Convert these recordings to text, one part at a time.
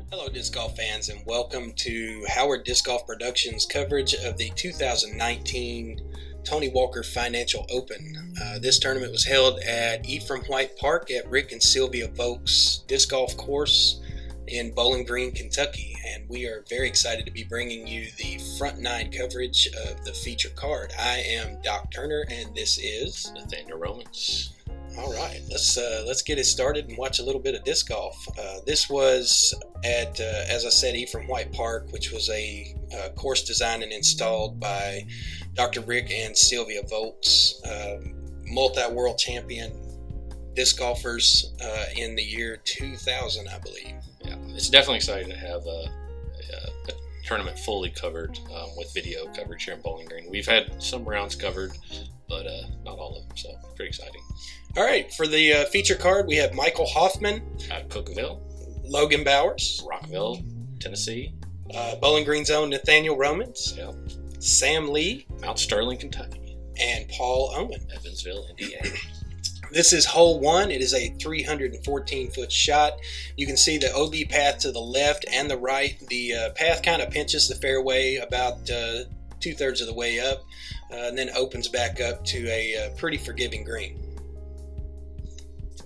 Hello disc golf fans, and welcome to Howard Disc Golf Productions coverage of the 2019 Tony Walker Financial Open. This tournament was held at Ephraim White Park at Rick and Sylvia Volk's disc golf course in Bowling Green, Kentucky, and we are very excited to be bringing you the front nine coverage of the feature card. I am Doc Turner, and this is Nathaniel Romans. All right, let's get it started and watch a little bit of disc golf. This was at, as I said, Ephraim White Park, which was a course designed and installed by Dr. Rick and Sylvia Volks, multi-world champion disc golfers in the year 2000, I believe. Yeah, it's definitely exciting to have a tournament fully covered with video coverage here in Bowling Green. We've had some rounds covered, but not all of them, so pretty exciting. All right, for the feature card, we have Michael Hoffman Out of Cookeville, Logan Bowers, Rockville, Tennessee, Bowling Green's own Nathaniel Romans, yeah, Sam Lee, Mount Sterling, Kentucky, and Paul Oman. Evansville, Indiana. This is hole one. It is a 314-foot shot. You can see the OB path to the left and the right. The path kind of pinches the fairway about two-thirds of the way up, and then opens back up to a pretty forgiving green.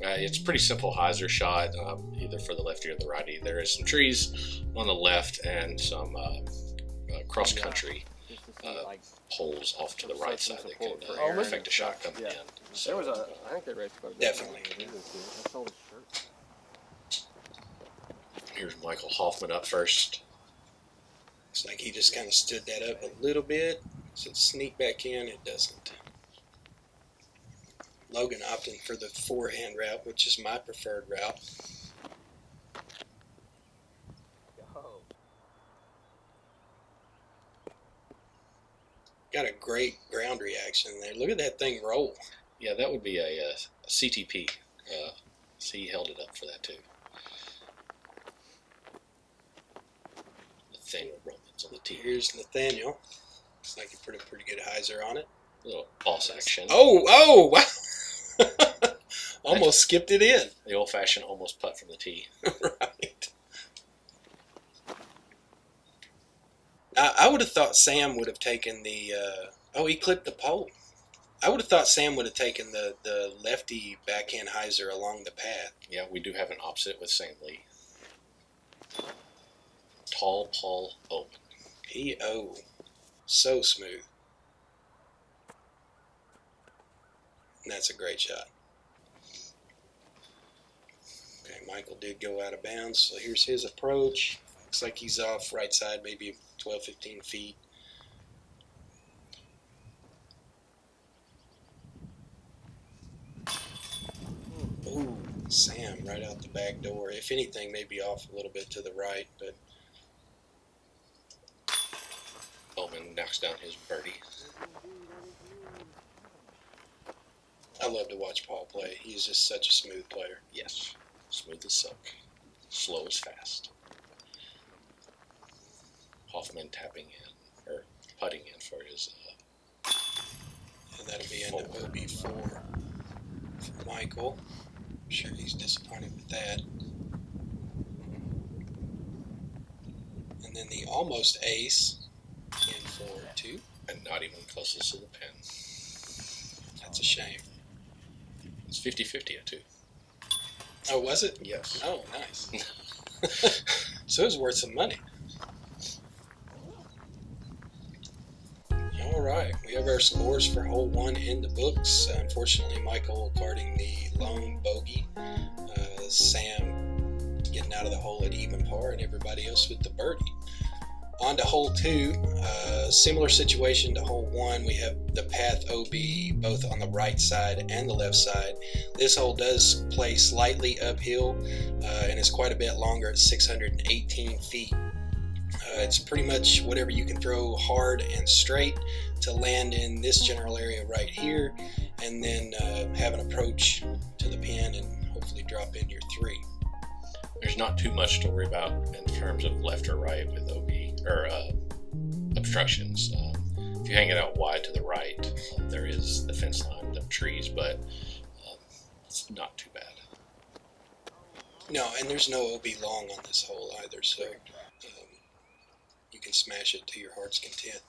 It's a pretty simple hyzer shot, either for the lefty or the righty. There is some trees on the left and some cross-country holes off to the right side that can affect a shot coming in. So, There was I think they raced quite a bit. Definitely. I saw his shirt. here's Michael Hoffman up first. Looks like he just kind of stood that up a little bit. So sneak back in, it doesn't. Logan opting for the forehand route, which is my preferred route. Got a great ground reaction there. Look at that thing roll. Yeah, that would be a CTP. So he held it up for that too. Nathaniel Romans on the tee. Here's Nathaniel. Looks like he put a pretty good hyzer on it. A little boss action. Oh, wow. Almost skipped it in. The old-fashioned almost putt from the tee. Right. I would have thought Sam would have taken the... he clipped the pole. I would have thought Sam would have taken the lefty backhand hyzer along the path. Yeah, we do have an opposite with Sam Lee. Tall Paul Oman. P.O. So smooth. And that's a great shot. Okay, Michael did go out of bounds, so here's his approach. Looks like he's off right side, maybe 12, 15 feet. Ooh, Sam right out the back door. If anything, maybe off a little bit to the right, but Oman knocks down his birdie. I love to watch Paul play. He's just such a smooth player. Yes, smooth as silk, slow as fast. Hoffman tapping in, or putting in for his. And that'll be in the OB4 for Michael. I'm sure he's disappointed with that. And then the almost ace in for 2. And not even closest to the pin. That's a shame. It's 50-50 at 2. Oh, was it? Yes. Oh, nice. So it was worth some money. All right, we have our scores for hole 1 in the books. Unfortunately, Michael carding the lone bogey. Sam getting out of the hole at even par, and everybody else with the birdie. On to hole 2, similar situation to hole 1. We have the path OB both on the right side and the left side. This hole does play slightly uphill and is quite a bit longer at 618 feet. It's pretty much whatever you can throw hard and straight to land in this general area right here, and then have an approach to the pin and hopefully drop in your 3. There's not too much to worry about in terms of left or right with OB or obstructions. If you hang it out wide to the right, there is the fence line of trees, but it's not too bad. No, and there's no OB long on this hole either, so you can smash it to your heart's content.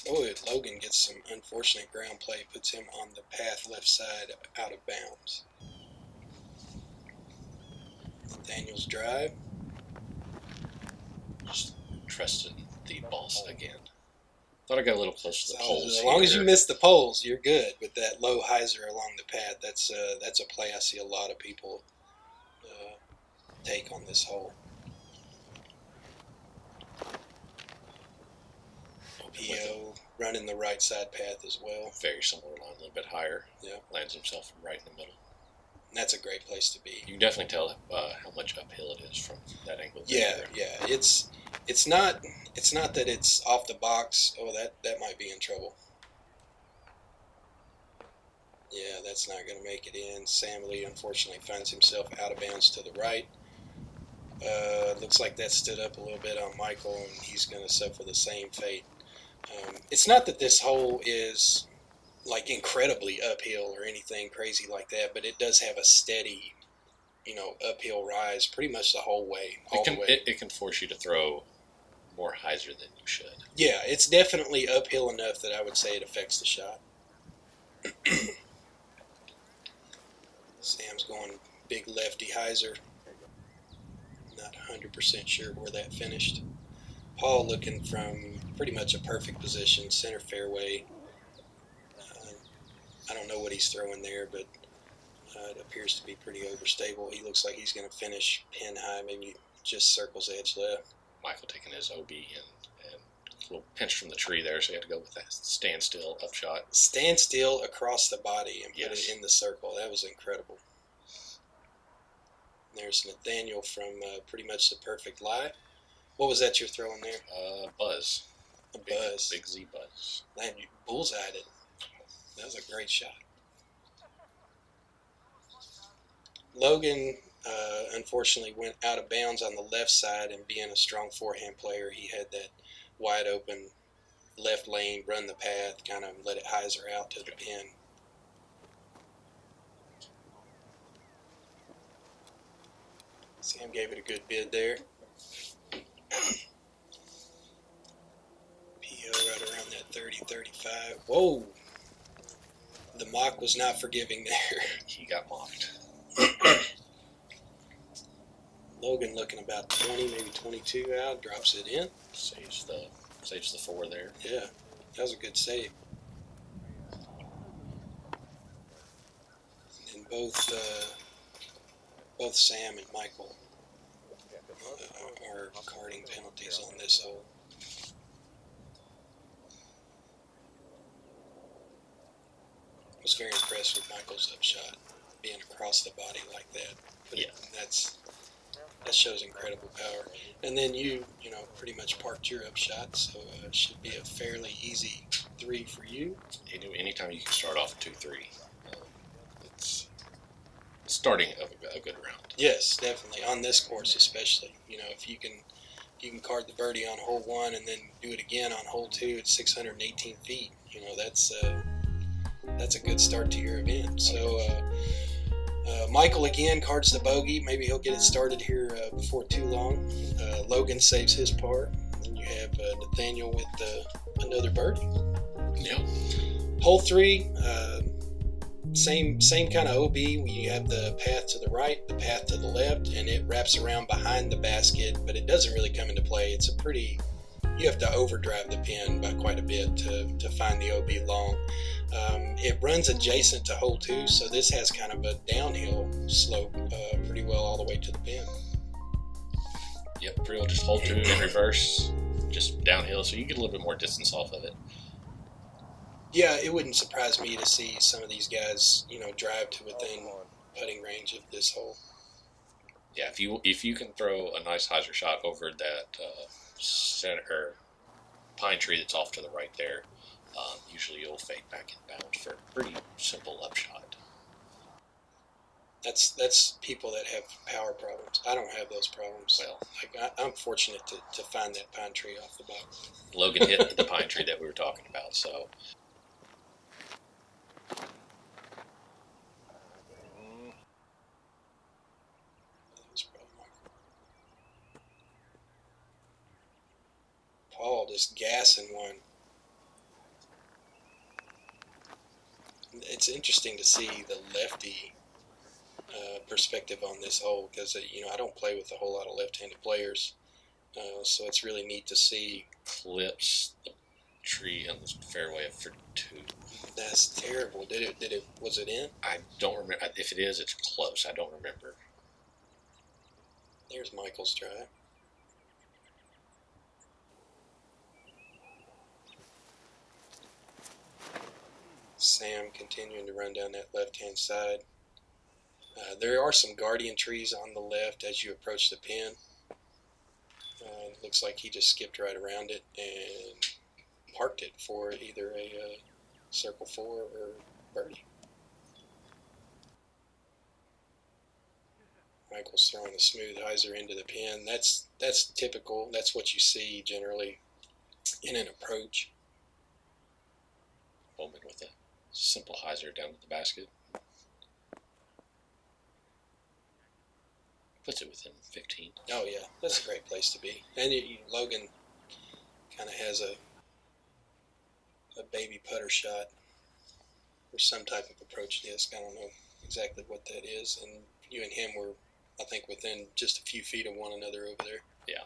Oh, Logan gets some unfortunate ground play, puts him on the path left side out of bounds. Nathaniel's drive. Just trusted the balls again. Thought I got a little close to the poles. As long as you miss the poles, you're good. With that low hyzer along the path, that's a play I see a lot of people take on this hole. PO running the right side path as well. Very similar line, a little bit higher. Yeah. Lands himself right in the middle. And that's a great place to be. You can definitely tell how much uphill it is from that angle. Yeah, yeah. It's not that it's off the box. Oh, that might be in trouble. Yeah, that's not going to make it in. Sam Lee unfortunately finds himself out of bounds to the right. Looks like that stood up a little bit on Michael, and he's going to suffer the same fate. It's not that this hole is like incredibly uphill or anything crazy like that, but it does have a steady, uphill rise pretty much the whole way. It can force you to throw more hyzer than you should. Yeah, it's definitely uphill enough that I would say it affects the shot. Sam's going big lefty hyzer. Not 100% sure where that finished. Paul looking from pretty much a perfect position, center fairway. I don't know what he's throwing there, but it appears to be pretty overstable. He looks like he's going to finish pin high, maybe just circles edge left. Michael taking his OB and a little pinch from the tree there, so he had to go with that standstill upshot. Standstill across the body and put Yes. it in the circle. That was incredible. There's Nathaniel from pretty much the perfect lie. What was that you're throwing there? Buzz. A buzz. Big Z buzz. Man, you bullseyed it. That was a great shot. Logan, unfortunately, went out of bounds on the left side, and being a strong forehand player, he had that wide open left lane, run the path, kind of let it hyzer out to the pin. Sam gave it a good bid there. PO right around that 30-35. Whoa! The mock was not forgiving there. He got mocked. Logan looking about 20, maybe 22 out, drops it in. Saves the 4 there. Yeah, that was a good save. And both Sam and Michael are carding penalties on this hole. I was very impressed with Michael's upshot, being across the body like that. But Yeah. that shows incredible power. And then you pretty much parked your upshot, so it should be a fairly easy 3 for you. Anytime you can start off 2-3, it's starting a good round. Yes, definitely on this course, especially. If you can card the birdie on hole 1 and then do it again on hole 2 at 618 feet. That's a good start to your event. So Michael again cards the bogey. Maybe he'll get it started here before too long. Logan saves his par. And you have Nathaniel with another birdie. Yeah. Hole 3, same kind of OB. You have the path to the right, the path to the left, and it wraps around behind the basket, but it doesn't really come into play. You have to overdrive the pin by quite a bit to find the OB long. It runs adjacent to hole 2, so this has kind of a downhill slope pretty well all the way to the pin. Yep, pretty well just hole 2 in reverse, just downhill, so you get a little bit more distance off of it. Yeah, it wouldn't surprise me to see some of these guys, drive to within putting range of this hole. Yeah, if you can throw a nice hyzer shot over that center pine tree that's off to the right there, usually you'll fade back inbound for a pretty simple upshot. That's people that have power problems. I don't have those problems. Well, I'm fortunate to find that pine tree off the box. Logan hit the pine tree that we were talking about, so. That was probably ball, just gassing one. It's interesting to see the lefty perspective on this hole because I don't play with a whole lot of left-handed players, so it's really neat to see. Clips the tree on the fairway for 2. That's terrible. Was it in? I don't remember. If it is, it's close. I don't remember. There's Michael's drive. Sam continuing to run down that left-hand side. There are some guardian trees on the left as you approach the pin. It looks like he just skipped right around it and parked it for either a circle 4 or birdie. Michael's throwing a smooth hyzer into the pin. That's typical. That's what you see generally in an approach. Bowman with a simple hyzer down at the basket. Puts it within 15. Oh yeah, that's a great place to be. And Logan kind of has a baby putter shot or some type of approach disc. I don't know exactly what that is. And you and him were, I think, within just a few feet of one another over there. Yeah.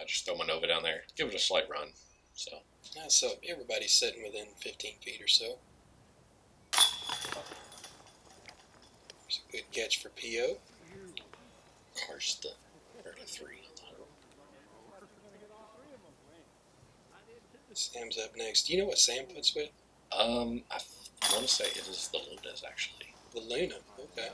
I just throw my Nova down there, give it a slight run. So Everybody's sitting within 15 feet or so. There's a good catch for P.O. Cars the early 3 on the hole. Sam's up next. Do you know what Sam puts with? I want to say it is the Lunas, actually. The Luna. Okay.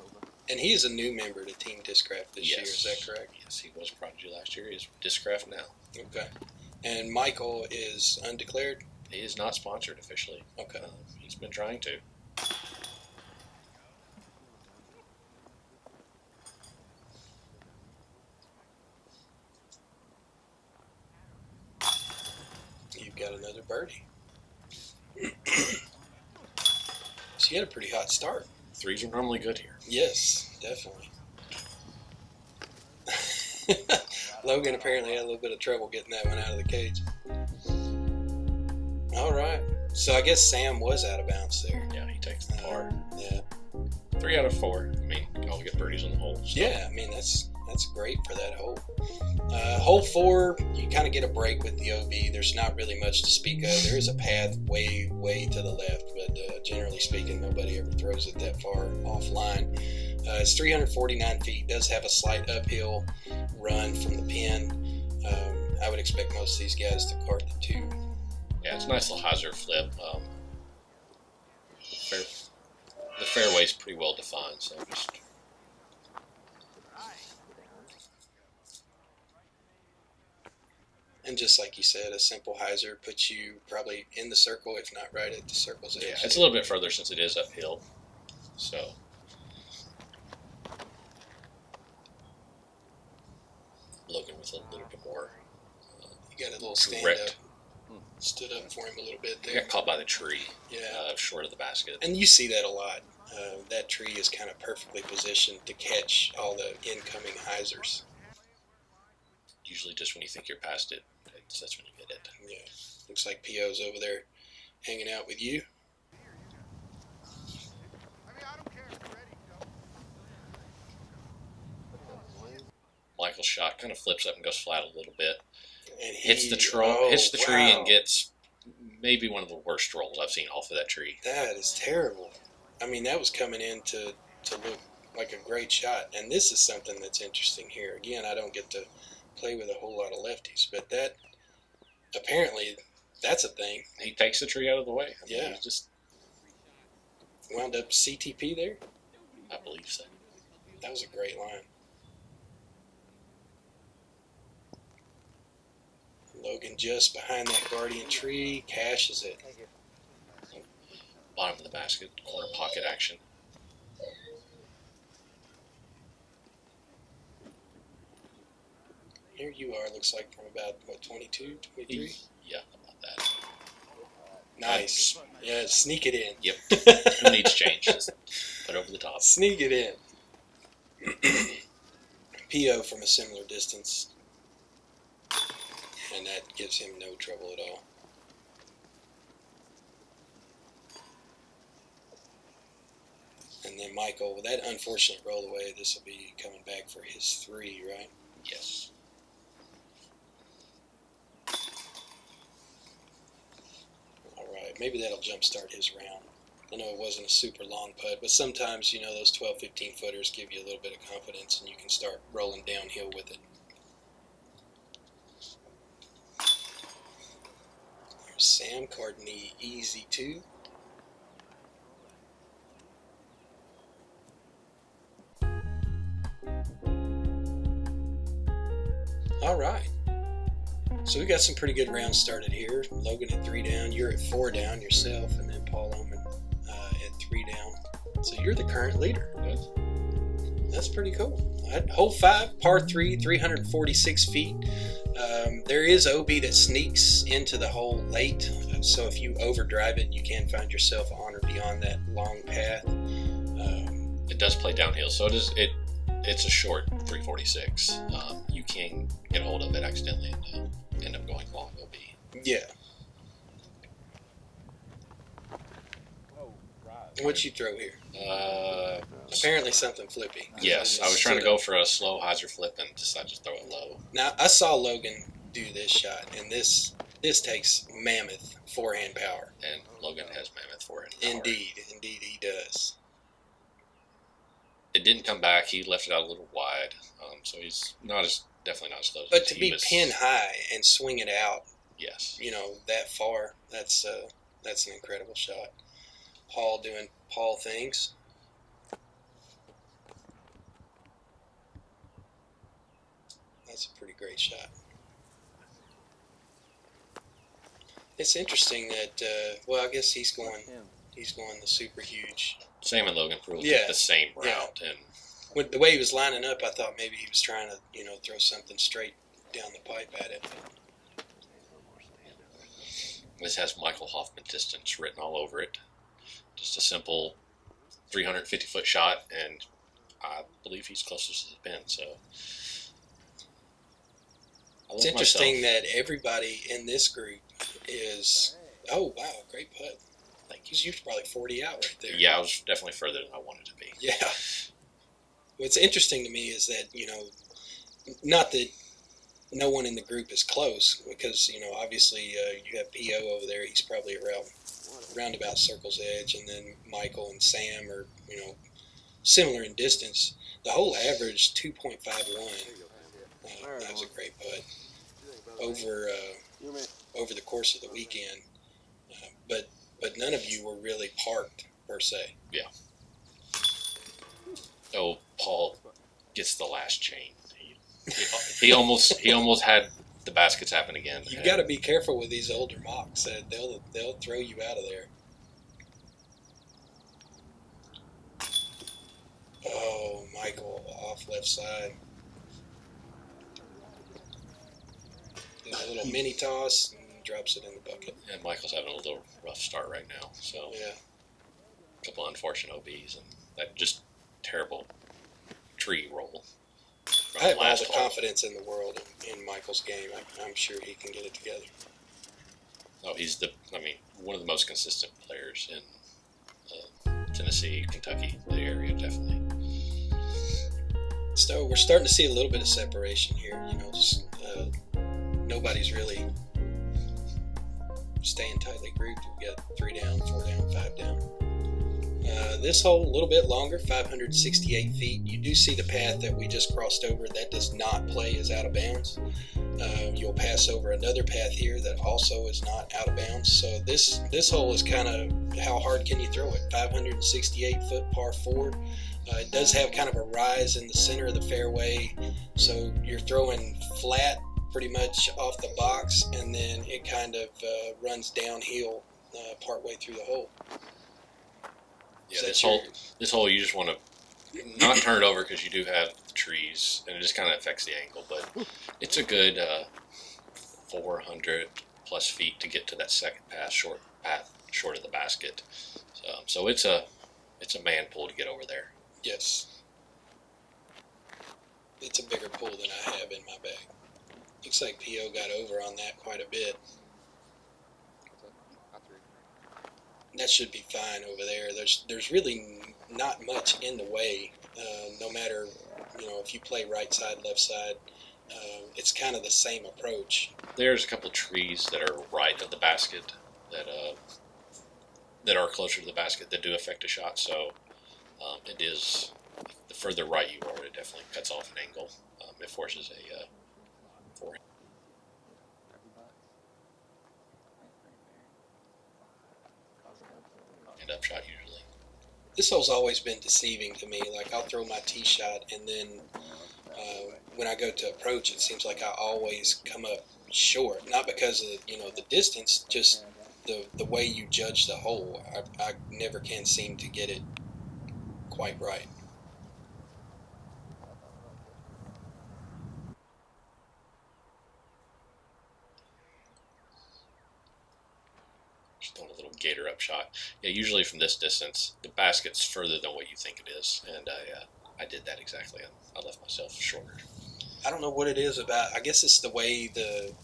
And he is a new member to Team Discraft this year. Is that correct? Yes, he was Prodigy last year. He's Discraft now. Okay. And Michael is undeclared? He is not sponsored officially. Okay. He's been trying to. You've got another birdie. So you had a pretty hot start. 3s are normally good here. Yes, definitely. Logan apparently had a little bit of trouble getting that one out of the cage. All right. So I guess Sam was out of bounds there. Yeah, he takes the par. Yeah. 3 out of 4. I mean, you all get birdies on the hole. So. Yeah, I mean, that's great for that hole. Hole 4, you kind of get a break with the OB. There's not really much to speak of. There is a path way, way to the left, but generally speaking, nobody ever throws it that far offline. It's 349 feet. Does have a slight uphill run from the pin. I would expect most of these guys to cart the 2. Yeah, it's a nice little hyzer flip. The fairway's pretty well defined, so just... And just like you said, a simple hyzer puts you probably in the circle, if not right at the circle's edge. Yeah, it's a little bit further since it is uphill. So... Logan with a little bit more You got a little stand direct. up. Stood up for him a little bit He there. got caught by the tree, Yeah. short of the basket. And you see that a lot. That tree is kind of perfectly positioned to catch all the incoming hyzers. Usually just when you think you're past it, that's when you get it. Yeah. Looks like P.O.'s over there hanging out with you. Michael's shot kind of flips up and goes flat a little bit. And Hits the tree and gets maybe one of the worst rolls I've seen off of that tree. That is terrible. I mean, that was coming in to look like a great shot. And this is something that's interesting here. Again, I don't get to play with a whole lot of lefties, but that apparently that's a thing. He takes the tree out of the way. I mean, Yeah. he just Wound up CTP there. I believe so. That was a great line. Logan just behind that guardian tree, cashes it. Bottom of the basket, corner pocket action. Here you are, looks like from about, what, 22, 23? Yeah, about that. Nice. Yeah, sneak it in. Yep. Who needs change? Just put over the top. Sneak it in. P.O. from a similar distance. and that gives him no trouble at all. And then Michael, with that unfortunate roll away, this will be coming back for his 3, right? Yes. All right, maybe that'll jumpstart his round. I know it wasn't a super long putt, but sometimes, you know, those 12, 15 footers give you a little bit of confidence and you can start rolling downhill with it. There's Sam carding the easy 2. All right. So we got some pretty good rounds started here. Logan at 3 down, you're at 4 down yourself, and then Paul Oman at 3 down. So you're the current leader. That's pretty cool. All right, hole 5, par 3, 346 feet. There is OB that sneaks into the hole late, so if you overdrive it, you can find yourself on or beyond that long path. It does play downhill, so it's a short 346. You can get a hold of it accidentally and end up going long OB. Yeah. What'd you throw here? Apparently something flippy. Yes, I was trying to go for a slow hyzer flip and decided to throw it low. Now, I saw Logan do this shot, and this takes mammoth forehand power. And Logan has mammoth forehand power. Indeed he does. It didn't come back. He left it out a little wide, so he's definitely not as close. But to be pin high and swing it out, yes, you know, that far, that's an incredible shot. Paul doing Paul things. That's a pretty great shot. It's interesting that, well, I guess he's going the super huge. Sam and Logan probably Yeah. the same route, and With the way he was lining up, I thought maybe he was trying to, you know, throw something straight down the pipe at it. this has Michael Hoffman distance written all over it. Just a simple 350-foot shot, and I believe he's closest to the pin. So It's interesting that everybody in this group is. Oh wow, great putt! Thank you. You're probably 40 out right there. Yeah, I was definitely further than I wanted to be. Yeah. What's interesting to me is that, you know, not that no one in the group is close, because, you know, obviously you have PO over there. He's probably around roundabout circle's edge, and then Michael and Sam are, you know, similar in distance. The whole average 2.51. That was a great putt over the course of the weekend. But none of you were really parked per se. Yeah. Oh, Paul gets the last chain. He almost had the baskets happen again. You've got to be careful with these older mocks. They'll throw you out of there. Oh, Michael off left side. Does a little mini toss and drops it in the bucket. And Michael's having a little rough start right now. So Yeah. a couple of unfortunate OBs and that just terrible tree roll. I have all the confidence in the world in Michael's game. I'm sure he can get it together. Oh, he's one of the most consistent players in Tennessee, Kentucky, the area, definitely. So we're starting to see a little bit of separation here. You know, just nobody's really staying tightly grouped. We've got 3 down, 4 down, 5 down. This hole, a little bit longer, 568 feet. You do see the path that we just crossed over. That does not play as out of bounds. You'll pass over another path here that also is not out of bounds. So this hole is kind of how hard can you throw it? 568 foot par 4. It does have kind of a rise in the center of the fairway, so you're throwing flat pretty much off the box, and then it kind of runs downhill partway through the hole. Yeah, this hole you just want to not turn it over because you do have the trees, and it just kind of affects the angle. But it's a good 400 plus feet to get to that second path short of the basket. So it's a man pull to get over there. Yes. It's a bigger pull than I have in my bag. Looks like PO got over on that quite a bit. That should be fine over there. There's really not much in the way. No matter, if you play right side, left side, it's kind of the same approach. There's a couple of trees that are right of the basket that are closer to the basket that do affect a shot. So it is, the further right you are, it definitely cuts off an angle. It forces a forehand upshot usually. This hole's always been deceiving to me. Like, I'll throw my tee shot, and then when I go to approach, it seems like I always come up short. Not because of the distance, just the way you judge the hole. I never can seem to get it quite right. Just throwing a little gator up shot. Yeah, usually from this distance, the basket's further than what you think it is, and I did that exactly. I left myself shorter. I don't know what it is about. I guess it's the way the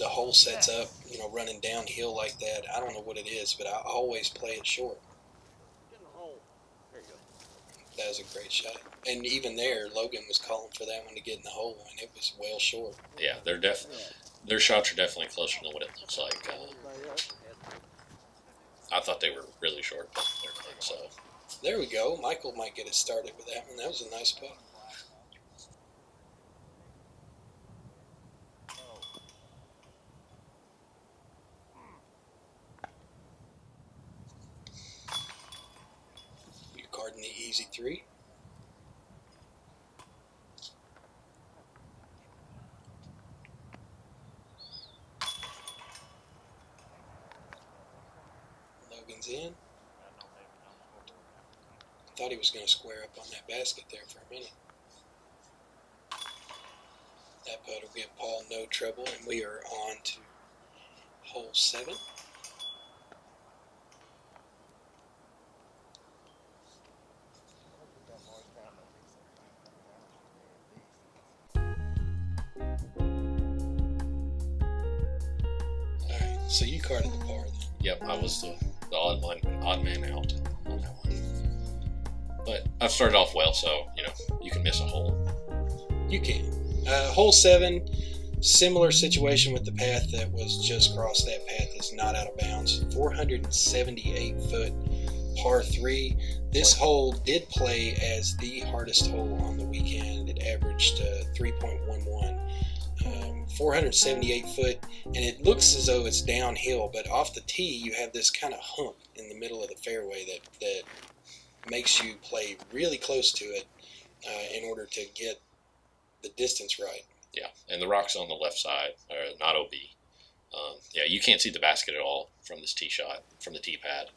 hole sets up, running downhill like that. I don't know what it is, but I always play it short. That was a great shot. And even there, Logan was calling for that one to get in the hole, and it was well short. Yeah, their shots are definitely closer than what it looks like. I thought they were really short, but they're close. So there we go. Michael might get it started with that one. That was a nice putt. You're carding the easy 3. Logan's in. Thought he was going to square up on that basket there for a minute. That putt will give Paul no trouble, and we are on to hole 7. Alright, so you carded the par then. yep, I was the odd man out on that one. But I've started off well, so you can miss a hole. You can. Hole 7, similar situation with the path that was just crossed. That path is not out of bounds. 478 foot par 3. This hole did play as the hardest hole on the weekend. It averaged 3.11. 478 foot, and it looks as though it's downhill, but off the tee you have this kind of hump in the middle of the fairway that makes you play really close to it in order to get the distance right. Yeah, and the rock's on the left side, not OB. Yeah, you can't see the basket at all from this tee shot, from the tee pad.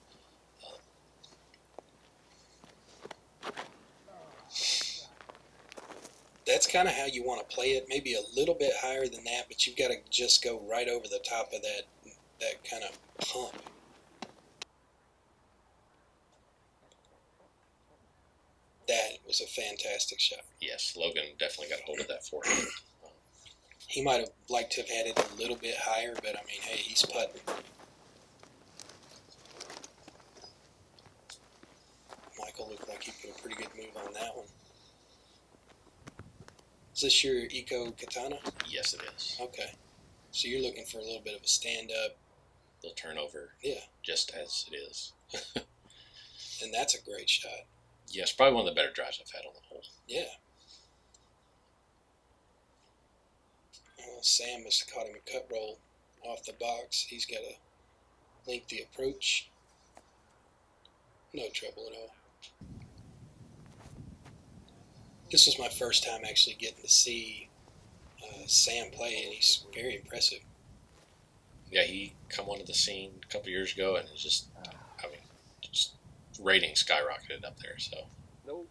That's kind of how you want to play it, maybe a little bit higher than that, but you've got to just go right over the top of that kind of hump. That was a fantastic shot. Yes, Logan definitely got a hold of that forehand. He might have liked to have had it a little bit higher, but I mean, hey, he's putting. Michael looked like he put a pretty good move on that one. Is this your Eco Katana? Yes, it is. Okay. So you're looking for a little bit of a stand-up. Little turnover. Yeah. Just as it is. And that's a great shot. Yes, probably one of the better drives I've had on the hole. Yeah. Well, Sam has caught him a cut roll off the box. He's got a lengthy approach. No trouble at all. This was my first time actually getting to see Sam play, and he's very impressive. Yeah, he come onto the scene a couple years ago, and it's just, just rating skyrocketed up there. So Nope.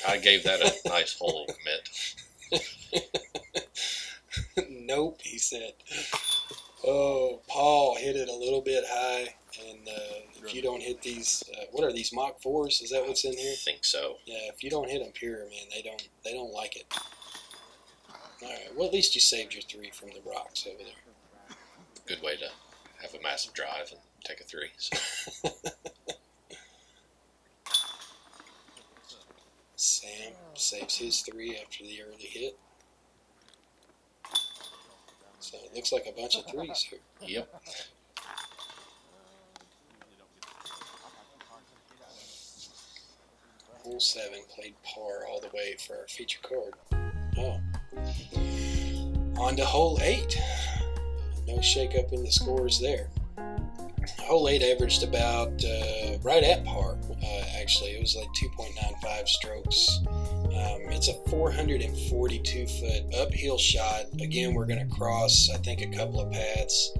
I gave that a nice hole commit. Nope, he said. Oh, Paul hit it a little bit high, and If you don't hit these, what are these, Mach 4s? Is that what's in here? I think so. Yeah, if you don't hit them pure, man, they don't like it. All right, well, at least you saved your 3 from the rocks over there. Good way to have a massive drive and take a 3. So. Sam saves his 3 after the early hit. So it looks like a bunch of 3s here. Yep. Hole 7 played par all the way for our feature card. Oh. On to hole 8. No shakeup in the scores there. Hole 8 averaged about right at par, actually. It was like 2.95 strokes. It's a 442-foot uphill shot. Again, we're going to cross, I think, a couple of paths.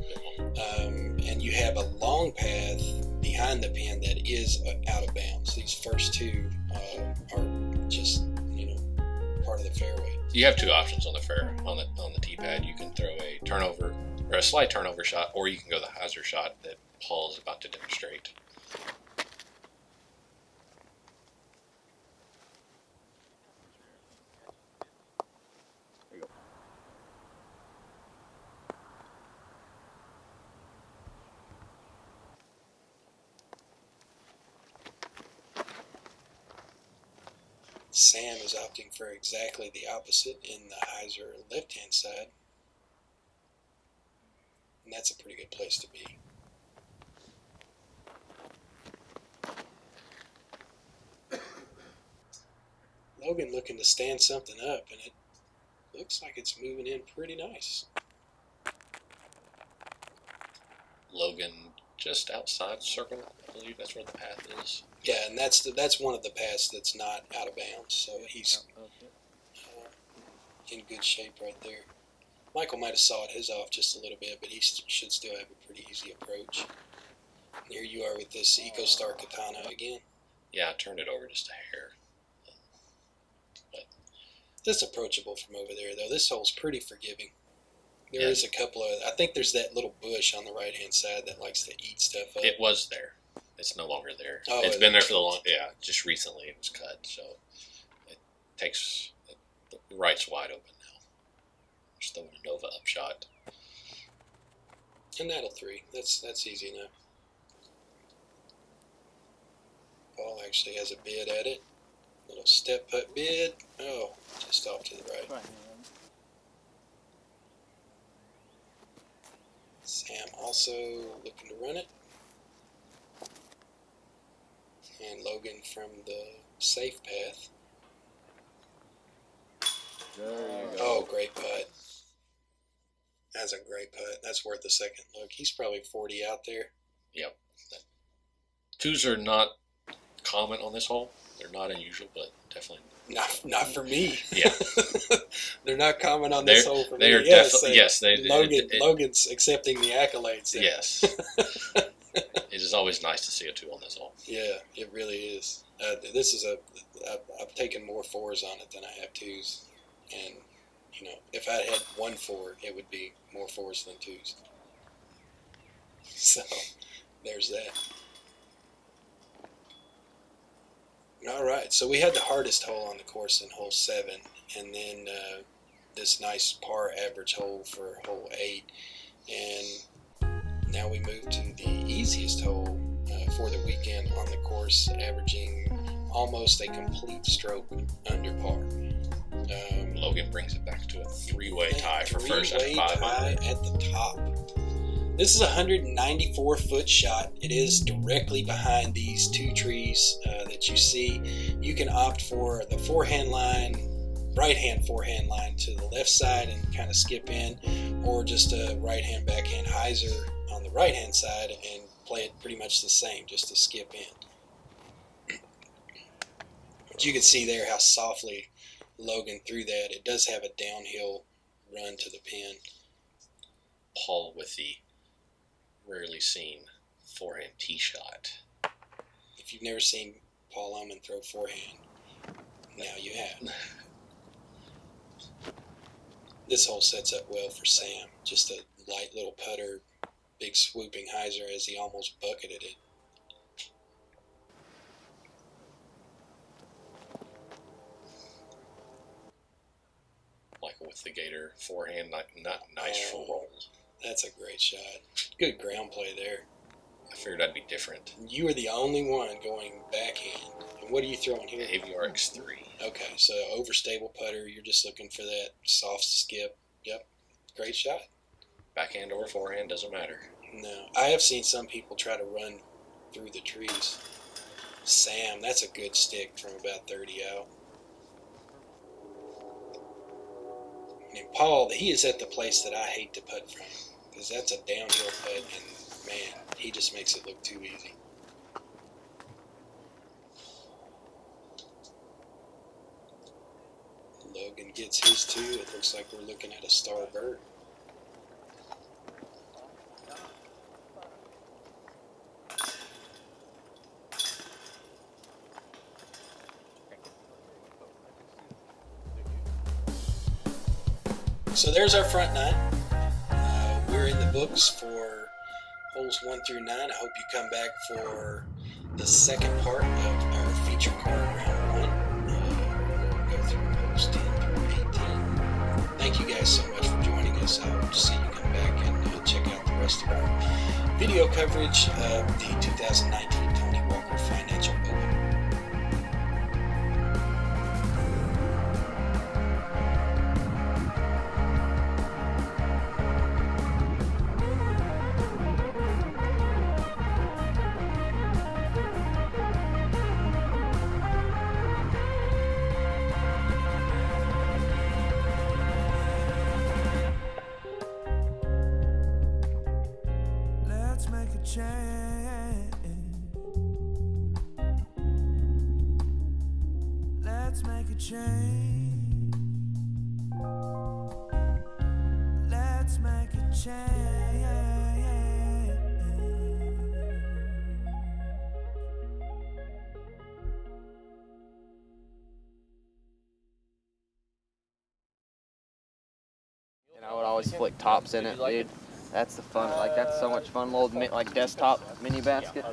And you have a long path behind the pin that is out of bounds. These first 2 are just, part of the fairway. You have 2 options on the on the tee pad. You can throw a turnover or a slight turnover shot, or you can go the hyzer shot that Paul is about to demonstrate. Sam is opting for exactly the opposite in the hyzer left-hand side. And that's a pretty good place to be. Logan looking to stand something up, and it looks like it's moving in pretty nice. Logan just outside the circle. I believe that's where the path is. Yeah, and that's one of the paths that's not out of bounds, so he's in good shape right there. Michael might have sawed his off just a little bit, but he should still have a pretty easy approach. And here you are with this EcoStar Katana again. Yeah, I turned it over just a hair. But It's approachable from over there, though. This hole's pretty forgiving. There Yeah. is a couple of, I think there's that little bush on the right-hand side that likes to eat stuff up. it was there. It's no longer there. Oh, It's been there for the long. Yeah, just recently it was cut, so it takes the right's wide open now. Just throwing a Nova upshot. And that'll 3. That's easy enough. Paul actually has a bid at it. Little step putt bid. Oh, just off to the right. Sam also looking to run it. And Logan from the safe path. There you go. Oh, great putt. That's a great putt. That's worth a second look. He's probably 40 out there. Yep. 2s are not common on this hole. They're not unusual, but definitely. Not for me. Yeah. They're not common on this hole for me. They are definitely, yes. Logan's accepting the accolades there. Yes. It is always nice to see a 2 on this hole. Yeah, it really is. This is I've taken more 4s on it than I have 2s. And, if I had 1 4, it would be more 4s than 2s. So, there's that. All right, so we had the hardest hole on the course in hole 7, and then this nice par average hole for hole 8. And now we move to the easiest hole for the weekend on the course, averaging almost a complete stroke under par. Logan brings it back to a 3-way tie for first at 500. Tie at the top. This is a 194-foot shot. It is directly behind these 2 trees that you see. You can opt for the forehand line, right-hand forehand line to the left side and kind of skip in, or just a right-hand backhand hyzer on the right-hand side and play it pretty much the same, just to skip in. But you can see there how softly Logan threw that. It does have a downhill run to the pin. Paul with the rarely seen forehand tee shot. If you've never seen Paul Oman throw forehand, now you have. This hole sets up well for Sam. Just a light little putter, big swooping hyzer as he almost bucketed it. like with the Gator forehand, not nice for roll. That's a great shot. Good ground play there. I figured I'd be different. You were the only one going backhand. And what are you throwing here? AVRX3. Okay, so overstable putter. You're just looking for that soft skip. Yep, great shot. Backhand or forehand, doesn't matter. No, I have seen some people try to run through the trees. Sam, that's a good stick from about 30 out. And Paul, he is at the place that I hate to putt from, because that's a downhill putt, and man, he just makes it look too easy. Logan gets his too. It looks like we're looking at a star bird. So there's our front nine. We're in the books for holes 1 through 9. I hope you come back for the second part of our feature card round 1. We'll go through holes 10 through 18. Thank you guys so much for joining us. I hope to see you come back and check out the rest of our video coverage of the 2019 Tony Walker Financial Open. Let's make a change. Let's make a change. And I would always flick tops in it, dude. That's the fun. Like, that's so much fun. Little like desktop mini basket.